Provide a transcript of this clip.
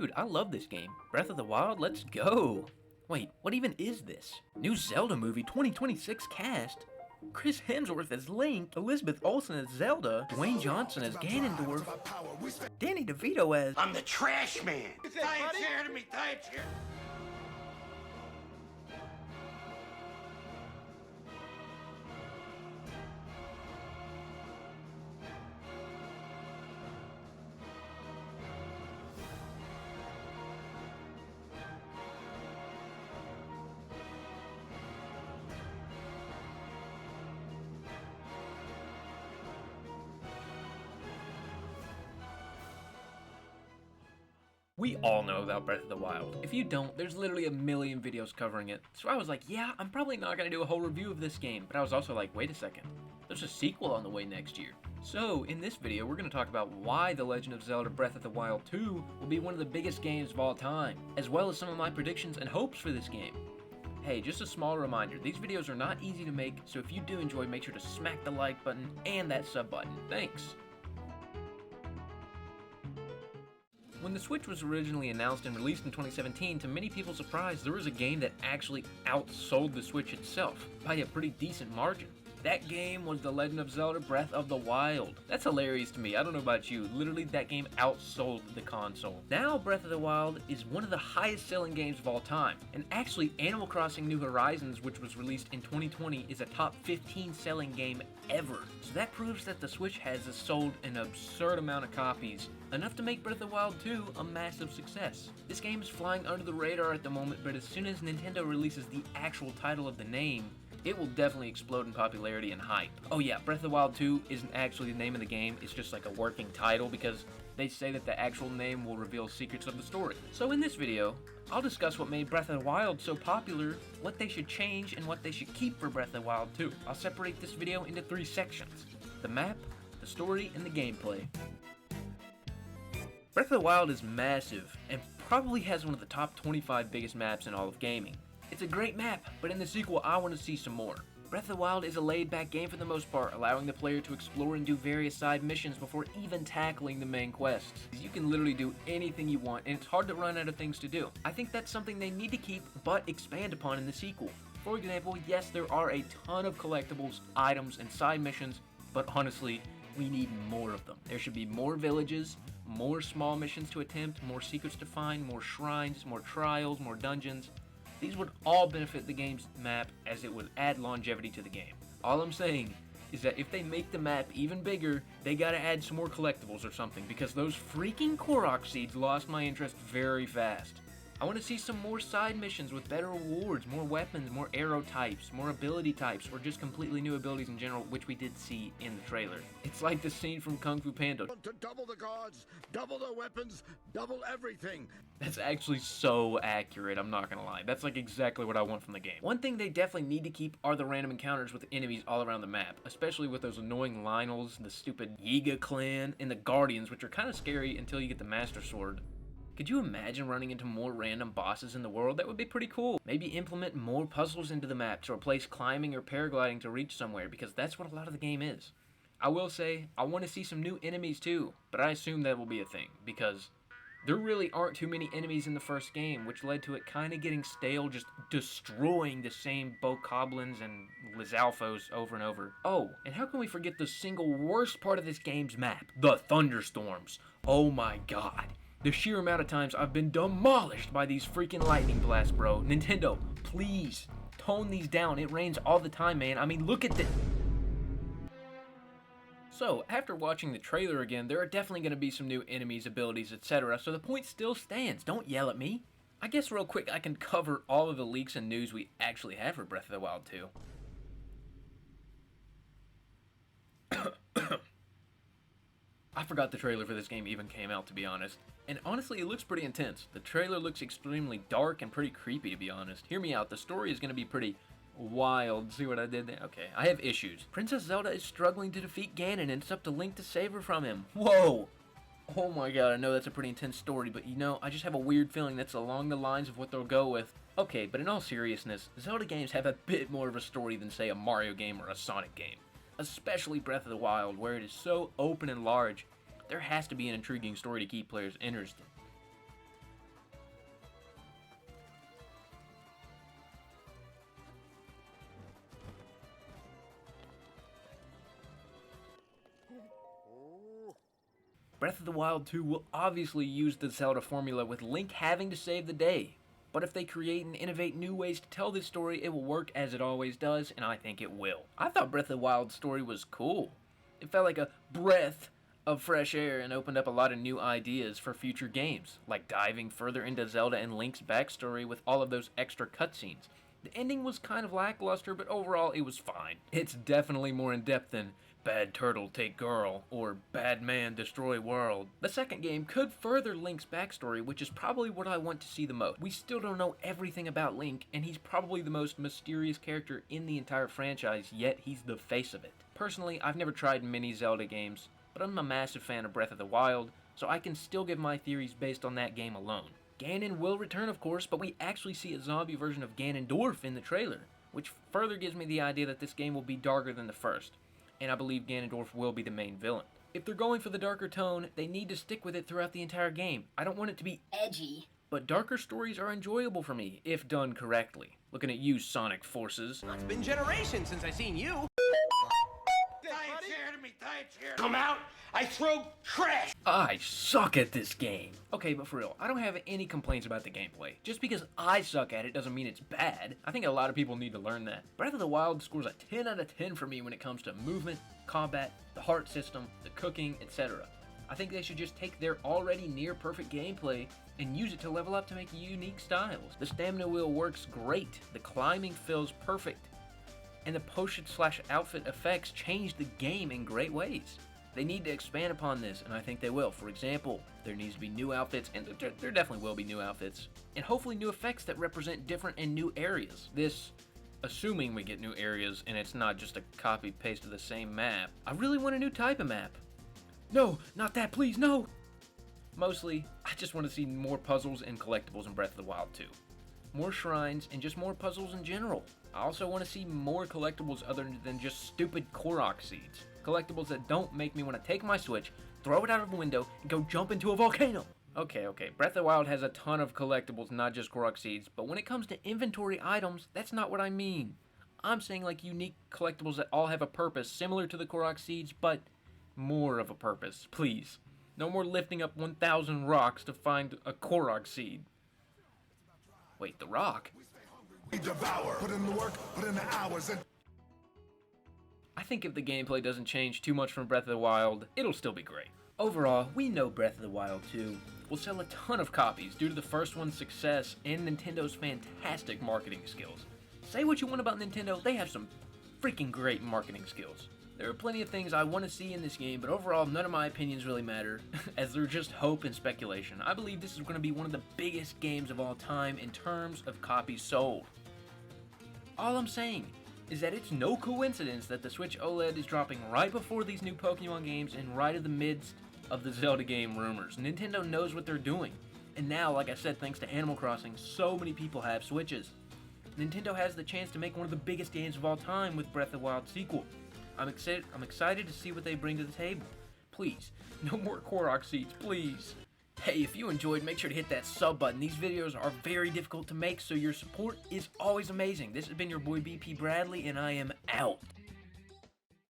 Dude, I love this game. Breath of the Wild, let's go. Wait, what even is this? New Zelda movie 2026 cast? Chris Hemsworth as Link, Elizabeth Olsen as Zelda, Dwayne Johnson as Ganondorf, Danny DeVito as... I'm the trash man! Tie a chair to me, tie a chair! We all know about Breath of the Wild. If you don't, there's literally a million videos covering it. So I was like, yeah, I'm probably not gonna do a whole review of this game. But I was also like, wait a second, there's a sequel on the way next year. So in this video, we're gonna talk about why The Legend of Zelda Breath of the Wild 2 will be one of the biggest games of all time, as well as some of my predictions and hopes for this game. Hey, just a small reminder, these videos are not easy to make, so if you do enjoy, make sure to smack the like button and that sub button. Thanks! When the Switch was originally announced and released in 2017, to many people's surprise, there was a game that actually outsold the Switch itself by a pretty decent margin. That game was The Legend of Zelda Breath of the Wild. That's hilarious to me, I don't know about you, literally that game outsold the console. Now Breath of the Wild is one of the highest selling games of all time, and actually Animal Crossing New Horizons, which was released in 2020, is a top 15 selling game ever. So that proves that the Switch has sold an absurd amount of copies, enough to make Breath of the Wild 2 a massive success. This game is flying under the radar at the moment, but as soon as Nintendo releases the actual title of the name, it will definitely explode in popularity and hype. Oh yeah, Breath of the Wild 2 isn't actually the name of the game, it's just like a working title because they say that the actual name will reveal secrets of the story. So in this video, I'll discuss what made Breath of the Wild so popular, what they should change, and what they should keep for Breath of the Wild 2. I'll separate this video into 3 sections: the map, the story, and the gameplay. Breath of the Wild is massive, and probably has one of the top 25 biggest maps in all of gaming. It's a great map, but in the sequel I want to see some more. Breath of the Wild is a laid-back game for the most part, allowing the player to explore and do various side missions before even tackling the main quests. You can literally do anything you want, and it's hard to run out of things to do. I think that's something they need to keep, but expand upon in the sequel. For example, yes, there are a ton of collectibles, items, and side missions, but honestly, we need more of them. There should be more villages, more small missions to attempt, more secrets to find, more shrines, more trials, more dungeons. These would all benefit the game's map as it would add longevity to the game. All I'm saying is that if they make the map even bigger, they gotta add some more collectibles or something, because those freaking Korok seeds lost my interest very fast. I want to see some more side missions with better rewards, more weapons, more arrow types, more ability types, or just completely new abilities in general, which we did see in the trailer. It's like the scene from Kung Fu Panda. To double the guards, double the weapons, double everything. That's actually so accurate, I'm not gonna lie. That's like exactly what I want from the game. One thing they definitely need to keep are the random encounters with enemies all around the map, especially with those annoying Lionels, the stupid Yiga clan, and the Guardians, which are kind of scary until you get the Master Sword. Could you imagine running into more random bosses in the world? That would be pretty cool. Maybe implement more puzzles into the map to replace climbing or paragliding to reach somewhere, because that's what a lot of the game is. I will say, I want to see some new enemies too, but I assume that will be a thing, because there really aren't too many enemies in the first game, which led to it kind of getting stale, just destroying the same Bokoblins and Lizalfos over and over. Oh, and how can we forget the single worst part of this game's map? The thunderstorms. Oh my god. The sheer amount of times I've been demolished by these freaking lightning blasts, bro. Nintendo, please, tone these down. It rains all the time, man. I mean, look at this. So, after watching the trailer again, there are definitely going to be some new enemies, abilities, etc. So the point still stands. Don't yell at me. I guess real quick, I can cover all of the leaks and news we actually have for Breath of the Wild 2. I forgot the trailer for this game even came out, to be honest. And honestly, it looks pretty intense. The trailer looks extremely dark and pretty creepy, to be honest. Hear me out, the story is going to be pretty wild. See what I did there? Okay, I have issues. Princess Zelda is struggling to defeat Ganon, and it's up to Link to save her from him. Whoa! Oh my god, I know that's a pretty intense story, but you know, I just have a weird feeling that's along the lines of what they'll go with. Okay, but in all seriousness, Zelda games have a bit more of a story than, say, a Mario game or a Sonic game. Especially Breath of the Wild, where it is so open and large, there has to be an intriguing story to keep players interested. Breath of the Wild 2 will obviously use the Zelda formula with Link having to save the day. But if they create and innovate new ways to tell this story, it will work as it always does, and I think it will. I thought Breath of the Wild's story was cool. It felt like a breath of fresh air and opened up a lot of new ideas for future games, like diving further into Zelda and Link's backstory with all of those extra cutscenes. The ending was kind of lackluster, but overall it was fine. It's definitely more in-depth than bad turtle take girl or bad man destroy world. The second game could further Link's backstory, which is probably what I want to see the most. We still don't know everything about Link, and he's probably the most mysterious character in the entire franchise, yet he's the face of it. Personally, I've never tried many Zelda games, but I'm a massive fan of Breath of the Wild, so I can still give my theories based on that game alone. Ganon will return, of course, but we actually see a zombie version of Ganondorf in the trailer, which further gives me the idea that this game will be darker than the first, and I believe Ganondorf will be the main villain. If they're going for the darker tone, they need to stick with it throughout the entire game. I don't want it to be edgy, but darker stories are enjoyable for me, if done correctly. Looking at you, Sonic Forces. It's been generations since I seen you. Come out! I throw trash! I suck at this game. Okay, but for real, I don't have any complaints about the gameplay. Just because I suck at it doesn't mean it's bad. I think a lot of people need to learn that. Breath of the Wild scores a 10 out of 10 for me when it comes to movement, combat, the heart system, the cooking, etc. I think they should just take their already near perfect gameplay and use it to level up to make unique styles. The stamina wheel works great. The climbing feels perfect. And the potion/outfit effects change the game in great ways. They need to expand upon this, and I think they will. For example, there needs to be new outfits, and there definitely will be new outfits, and hopefully new effects that represent different and new areas. This, assuming we get new areas, and it's not just a copy-paste of the same map. I really want a new type of map. No, not that, please, no! Mostly, I just want to see more puzzles and collectibles in Breath of the Wild 2. More shrines, and just more puzzles in general. I also want to see more collectibles other than just stupid Korok seeds. Collectibles that don't make me want to take my Switch, throw it out of the window, and go jump into a volcano. Okay, Breath of the Wild has a ton of collectibles, not just Korok seeds, but when it comes to inventory items, that's not what I mean. I'm saying like unique collectibles that all have a purpose, similar to the Korok seeds, but more of a purpose, please. No more lifting up 1,000 rocks to find a Korok seed. Wait, the rock? We devour. Put in the work, put in the hours, and I think if the gameplay doesn't change too much from Breath of the Wild, it'll still be great. Overall, we know Breath of the Wild 2 will sell a ton of copies due to the first one's success and Nintendo's fantastic marketing skills. Say what you want about Nintendo, they have some freaking great marketing skills. There are plenty of things I want to see in this game, but overall, none of my opinions really matter, as they're just hope and speculation. I believe this is going to be one of the biggest games of all time in terms of copies sold. All I'm saying is that it's no coincidence that the Switch OLED is dropping right before these new Pokemon games and right in the midst of the Zelda game rumors. Nintendo knows what they're doing. And now, like I said, thanks to Animal Crossing, so many people have Switches. Nintendo has the chance to make one of the biggest games of all time with Breath of the Wild sequel. I'm excited to see what they bring to the table. Please, no more Korok seeds, please. Hey, if you enjoyed, make sure to hit that sub button. These videos are very difficult to make, so your support is always amazing. This has been your boy BP Bradley, and I am out.